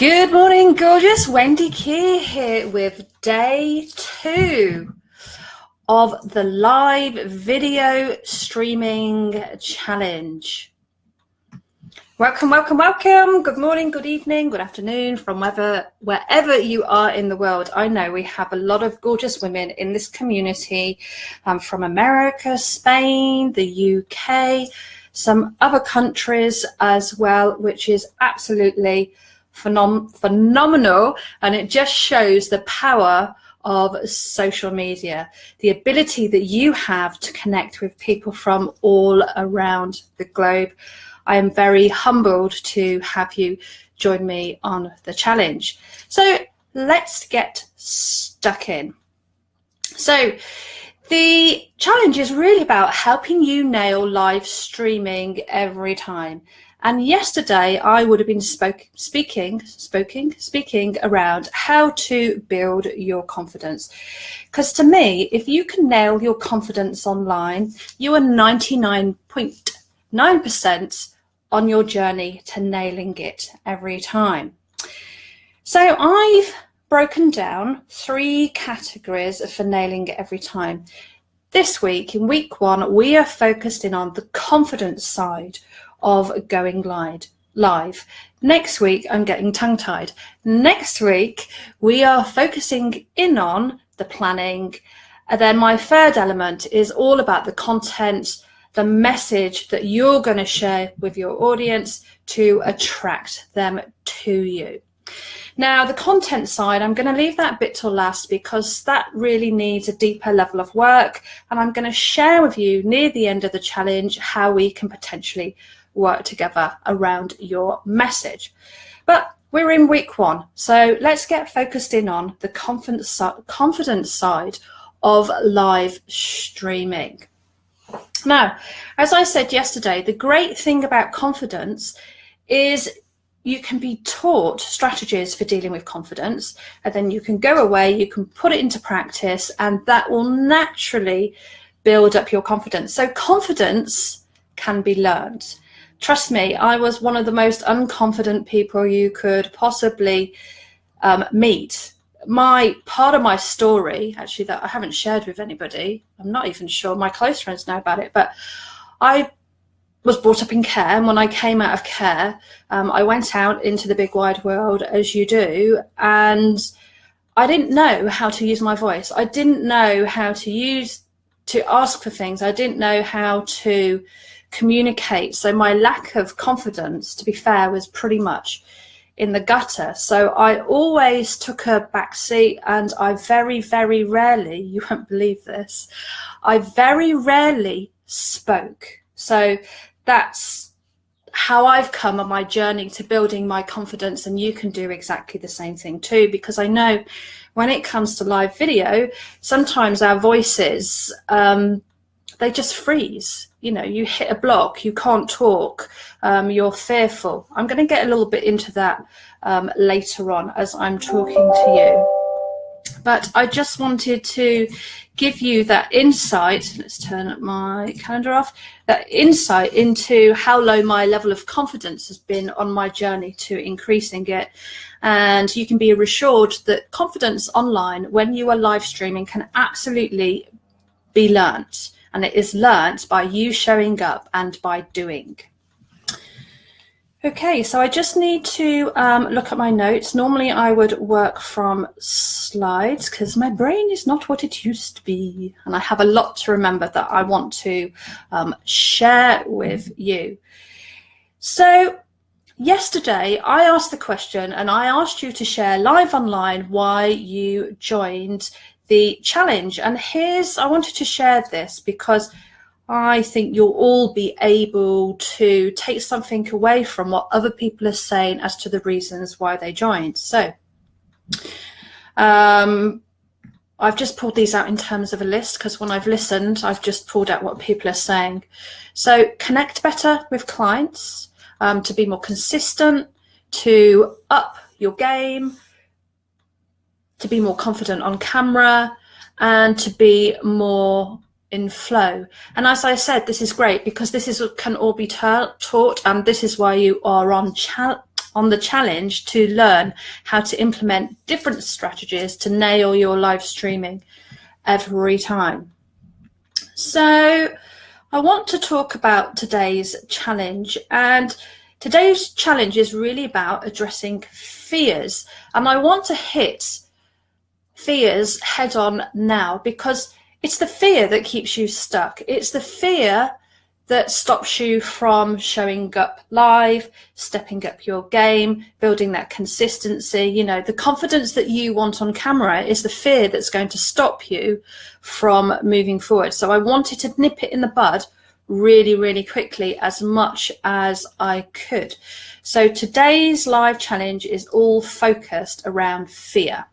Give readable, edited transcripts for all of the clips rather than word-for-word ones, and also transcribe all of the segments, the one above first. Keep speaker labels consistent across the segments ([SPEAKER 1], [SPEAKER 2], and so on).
[SPEAKER 1] Good morning, gorgeous. Wendy Kier here with day 2 of the live video streaming challenge. Welcome, welcome, welcome. Good morning, good evening, good afternoon from wherever you are in the world. I know we have a lot of gorgeous women in this community from America, Spain, the UK, some other countries as well, which is absolutely phenomenal, and it just shows the power of social media, the ability that you have to connect with people from all around the globe. I am very humbled to have you join me on the challenge. So let's get stuck in. So the challenge is really about helping you nail live streaming every time. And yesterday I would have been speaking around how to build your confidence. Because to me, if you can nail your confidence online, you are 99.9% on your journey to nailing it every time. So I've broken down 3 categories for nailing it every time. This week, in week 1, we are focused in on the confidence side of going live. Next week, I'm getting tongue-tied. Next week, we are focusing in on the planning. And then my third element is all about the content, the message that you're going to share with your audience to attract them to you. Now, the content side, I'm going to leave that bit till last because that really needs a deeper level of work. And I'm going to share with you near the end of the challenge how we can potentially work together around your message. But we're in week 1, so let's get focused in on the confidence side of live streaming. Now, as I said yesterday, the great thing about confidence is you can be taught strategies for dealing with confidence, and then you can go away, you can put it into practice, and that will naturally build up your confidence. So confidence can be learned. Trust me, I was one of the most unconfident people you could possibly meet. Part of my story, actually, that I haven't shared with anybody, I'm not even sure my close friends know about it, but I was brought up in care, and when I came out of care, I went out into the big wide world, as you do, and I didn't know how to use my voice. I didn't know how to ask for things. I didn't know how to communicate. So my lack of confidence, to be fair, was pretty much in the gutter. So I always took a back seat, and I very, very rarely, you won't believe this, I very rarely spoke. So that's how I've come on my journey to building my confidence, and you can do exactly the same thing too, because I know when it comes to live video, sometimes our voices, they just freeze. You know, you hit a block, you can't talk, you're fearful. I'm going to get a little bit into that later on as I'm talking to you. But I just wanted to give you that insight. Let's turn my calendar off. That insight into how low my level of confidence has been on my journey to increasing it. And you can be reassured that confidence online, when you are live streaming, can absolutely be learnt. And it is learnt by you showing up and by doing. Okay, so I just need to look at my notes. Normally I would work from slides because my brain is not what it used to be. And I have a lot to remember that I want to share with you. So yesterday I asked the question, and I asked you to share live online why you joined the challenge. And I wanted to share this because I think you'll all be able to take something away from what other people are saying as to the reasons why they joined. So I've just pulled these out in terms of a list because when I've listened, I've just pulled out what people are saying. So connect better with clients, to be more consistent, to up your game, to be more confident on camera, and to be more in flow. And as I said, this is great because can all be taught, and this is why you are on on the challenge to learn how to implement different strategies to nail your live streaming every time. So I want to talk about today's challenge, and today's challenge is really about addressing fears, and I want to hit fears head on now, because it's the fear that keeps you stuck. It's the fear that stops you from showing up live, stepping up your game, building that consistency. You know, the confidence that you want on camera is the fear that's going to stop you from moving forward. So I wanted to nip it in the bud really, really quickly as much as I could. So today's live challenge is all focused around fear.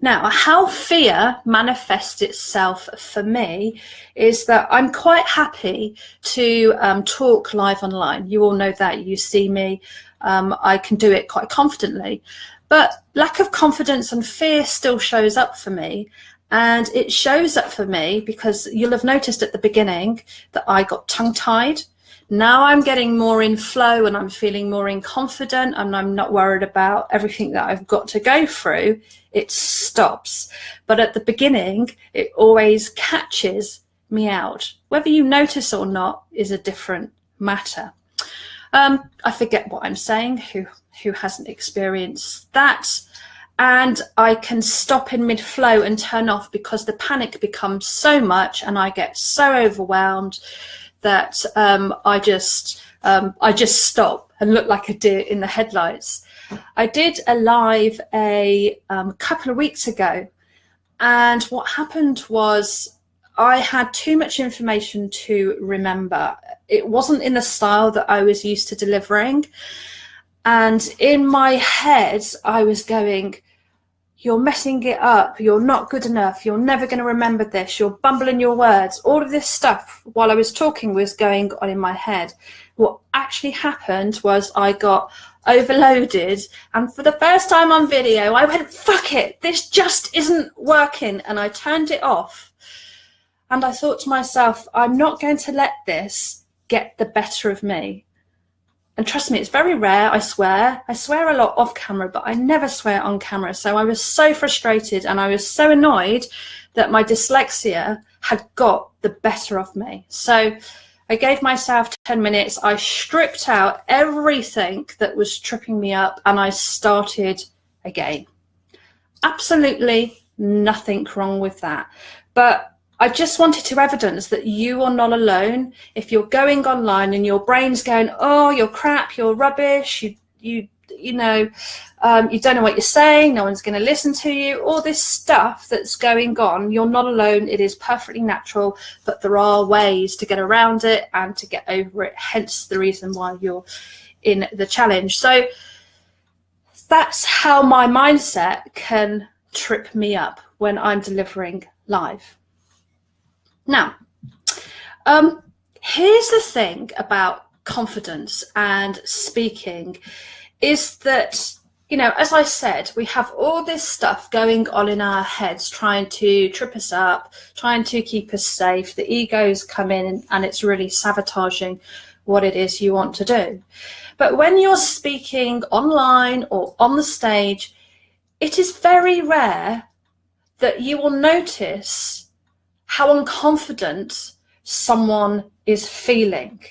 [SPEAKER 1] Now, how fear manifests itself for me is that I'm quite happy to talk live online. You all know that. You see me. I can do it quite confidently. But lack of confidence and fear still shows up for me. And it shows up for me because you'll have noticed at the beginning that I got tongue-tied. Now I'm getting more in flow and I'm feeling more in confident, and I'm not worried about everything that I've got to go through. It stops. But at the beginning, it always catches me out. Whether you notice or not is a different matter. I forget what I'm saying, who hasn't experienced that? And I can stop in mid-flow and turn off because the panic becomes so much and I get so overwhelmed that I just stop and look like a deer in the headlights. I did a live a couple of weeks ago, and what happened was I had too much information to remember. It wasn't in the style that I was used to delivering, and in my head I was going, "You're messing it up, you're not good enough, you're never going to remember this, you're bumbling your words." All of this stuff while I was talking was going on in my head. What actually happened was I got overloaded, and for the first time on video I went, "Fuck it, this just isn't working," and I turned it off. And I thought to myself, I'm not going to let this get the better of me. And trust me, it's very rare, I swear. I swear a lot off camera, but I never swear on camera. So I was so frustrated and I was so annoyed that my dyslexia had got the better of me. So I gave myself 10 minutes. I stripped out everything that was tripping me up and I started again. Absolutely nothing wrong with that. But I just wanted to evidence that you are not alone. If you're going online and your brain's going, "Oh, you're crap, you're rubbish, you don't know what you're saying, no one's going to listen to you," all this stuff that's going on, you're not alone. It is perfectly natural, but there are ways to get around it and to get over it, hence the reason why you're in the challenge. So that's how my mindset can trip me up when I'm delivering live. Now, here's the thing about confidence and speaking is that, you know, as I said, we have all this stuff going on in our heads, trying to trip us up, trying to keep us safe. The egos come in and it's really sabotaging what it is you want to do. But when you're speaking online or on the stage, it is very rare that you will notice how unconfident someone is feeling.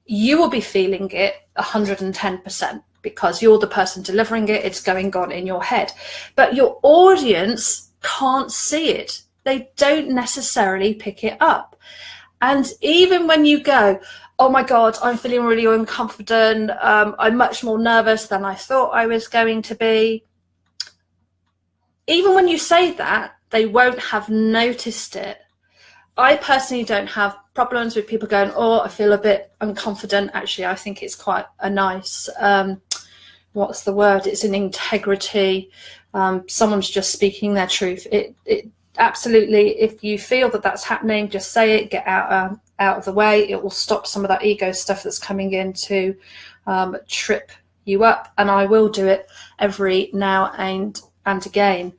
[SPEAKER 1] You will be feeling it 110% because you're the person delivering it. It's going on in your head, but your audience can't see it. They don't necessarily pick it up. And even when you go, "Oh my God, I'm feeling really unconfident. I'm much more nervous than I thought I was going to be." Even when you say that, they won't have noticed it. I personally don't have problems with people going, "Oh, I feel a bit unconfident." Actually, I think it's quite a nice, what's the word? It's an integrity. Someone's just speaking their truth. It absolutely, if you feel that that's happening, just say it, get out of the way. It will stop some of that ego stuff that's coming in to trip you up. And I will do it every now and again.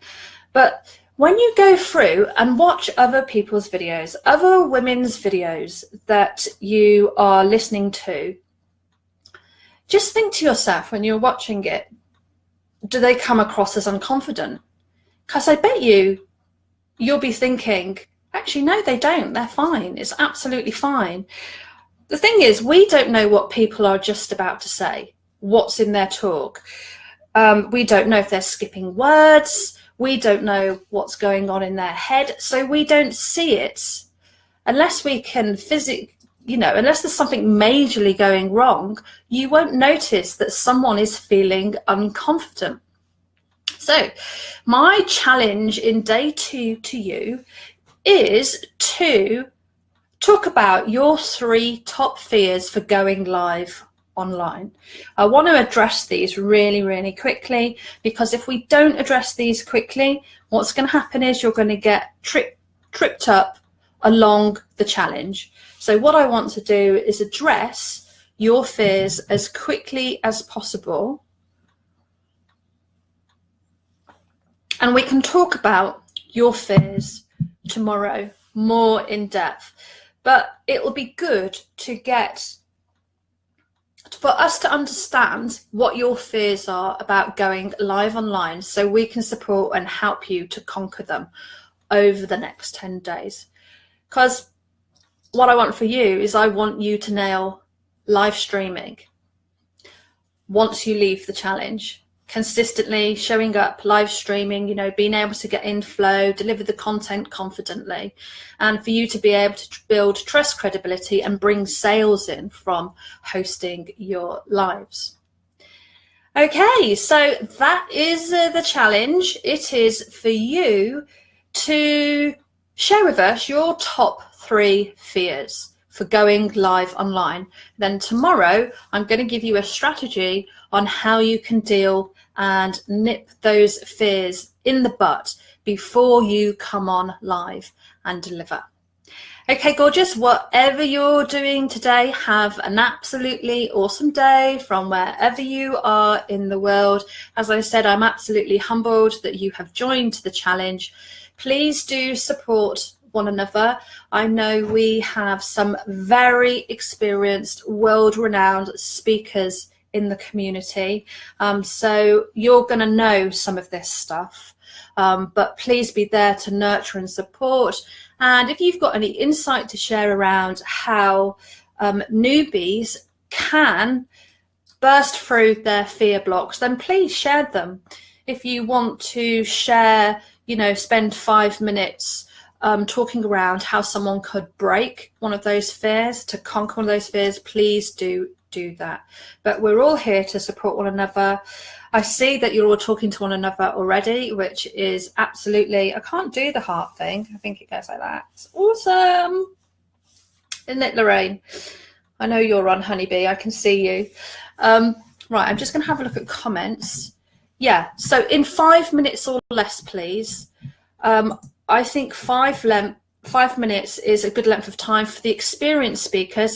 [SPEAKER 1] But when you go through and watch other people's videos, other women's videos that you are listening to, just think to yourself when you're watching it, do they come across as unconfident? Because I bet you'll be thinking, actually, no, they don't. They're fine. It's absolutely fine. The thing is, we don't know what people are just about to say, what's in their talk. We don't know if they're skipping words. We don't know what's going on in their head. So we don't see it unless we can unless there's something majorly going wrong, you won't notice that someone is feeling unconfident. So my challenge in day 2 to you is to talk about your 3 top fears for going live online. I want to address these really, really quickly, because if we don't address these quickly, what's going to happen is you're going to get tripped up along the challenge. So what I want to do is address your fears as quickly as possible. And we can talk about your fears tomorrow more in depth. But it will be good for us to understand what your fears are about going live online, so we can support and help you to conquer them over the next 10 days. Because what I want for you is I want you to nail live streaming once you leave the challenge. Consistently showing up, live streaming, being able to get in flow, deliver the content confidently, and for you to be able to build trust, credibility, and bring sales in from hosting your lives. Okay, so that is the challenge. It is for you to share with us your top 3 fears for going live online. Then tomorrow, I'm going to give you a strategy on how you can deal and nip those fears in the butt before you come on live and deliver. Okay, gorgeous. Whatever you're doing today, have an absolutely awesome day from wherever you are in the world. As I said, I'm absolutely humbled that you have joined the challenge. Please do support one another. I know we have some very experienced, world-renowned speakers in the community, so you're going to know some of this stuff, but please be there to nurture and support. And if you've got any insight to share around how newbies can burst through their fear blocks, then please share them. If you want to share, spend 5 minutes talking around how someone could break one of those fears, to conquer one of those fears, please do that. But we're all here to support one another. I see that you're all talking to one another already, which is absolutely, I can't do the heart thing. I think it goes like that. It's awesome. Isn't it, Lorraine? I know you're on, Honeybee. I can see you. Right, I'm just going to have a look at comments. Yeah, so in 5 minutes or less, please. I think 5 minutes is a good length of time for the experienced speakers.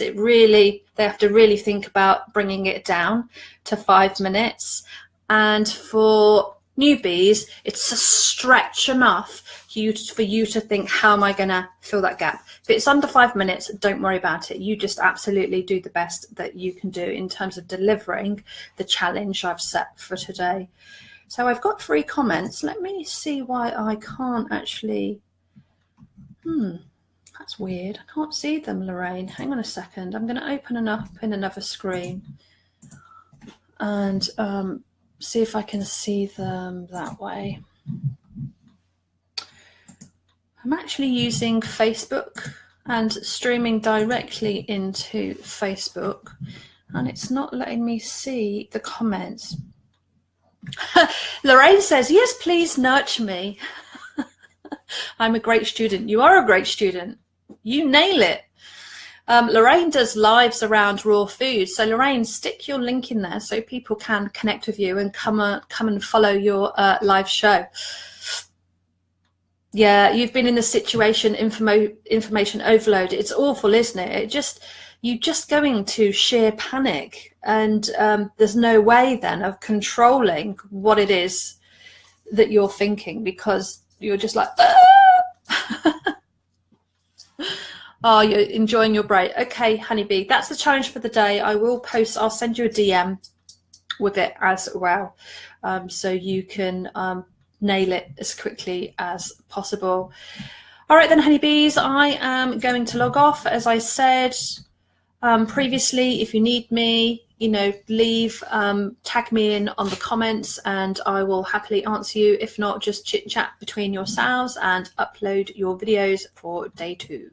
[SPEAKER 1] They have to really think about bringing it down to 5 minutes. And for newbies, it's a stretch enough for you to think, how am I going to fill that gap? If it's under 5 minutes, don't worry about it. You just absolutely do the best that you can do in terms of delivering the challenge I've set for today. So I've got 3 comments. Let me see why I can't actually... That's weird. I can't see them, Lorraine. Hang on a second. I'm going to open it up in another screen and see if I can see them that way. I'm actually using Facebook and streaming directly into Facebook, and it's not letting me see the comments. Lorraine says, yes, please nurture me. I'm a great student. You are a great student. You nail it. Lorraine does lives around raw food. So Lorraine, stick your link in there so people can connect with you and come and follow your live show. Yeah, you've been in the situation, information overload. It's awful, isn't it? You're just going to sheer panic, and there's no way then of controlling what it is that you're thinking, because you're just like, ah! Oh, you're enjoying your break. Okay, honeybee, that's the challenge for the day. I'll send you a DM with it as well, so you can nail it as quickly as possible. All right then, honeybees, I am going to log off. As I said previously, if you need me, leave, tag me in on the comments and I will happily answer you. If not, just chit chat between yourselves and upload your videos for day 2.